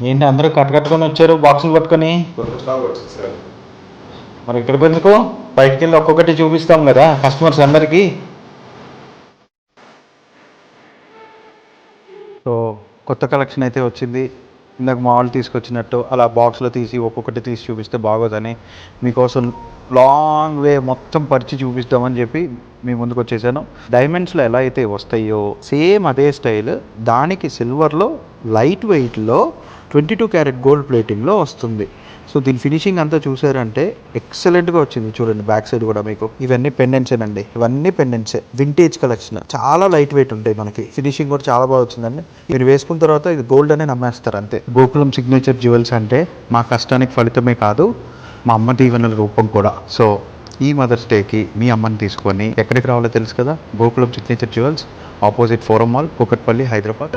ఏంటి అందరూ కట్టుకొని వచ్చారు బాక్సులు పట్టుకొని? మరి ఇక్కడికి ఎందుకు? బయటికి వెళ్ళి ఒక్కొక్కటి చూపిస్తాం కదా కస్టమర్స్ అందరికీ. సో కొత్త కలెక్షన్ అయితే వచ్చింది. ఇందాక మామూలు తీసుకొచ్చినట్టు అలా బాక్స్లో తీసి ఒక్కొక్కటి తీసి చూపిస్తే బాగోదని మీకోసం లాంగ్ వే మొత్తం పరిచి చూపిస్తామని చెప్పి మీ ముందుకు వచ్చేసాను. డైమండ్స్లో ఎలా అయితే వస్తాయో సేమ్ అదే స్టైల్ దానికి సిల్వర్లో లైట్ వెయిట్లో 22 క్యారెట్ గోల్డ్ ప్లేటింగ్లో వస్తుంది. సో దీని ఫినిషింగ్ అంతా చూసారంటే ఎక్సలెంట్గా వచ్చింది. చూడండి బ్యాక్ సైడ్ కూడా మీకు ఇవన్నీ పెండెంట్సేనండి. ఇవన్నీ పెండెంట్సే, వింటేజ్ కలెక్షన్, చాలా లైట్ వెయిట్ ఉంటాయి. మనకి ఫినిషింగ్ కూడా చాలా బాగా వచ్చిందండి. మీరు వేసుకున్న తర్వాత ఇది గోల్డ్ అనే నమ్మేస్తారు అంతే. గోకులం సిగ్నేచర్ జ్యువెల్స్ అంటే మా కష్టానికి ఫలితమే కాదు, మా అమ్మ దీవెనల రూపం కూడా. సో ఈ మదర్స్ డేకి మీ అమ్మని తీసుకొని ఎక్కడికి రావాలో తెలుసు కదా, Gokulam signature jewels, opposite forum mall, Kukatpally, Hyderabad.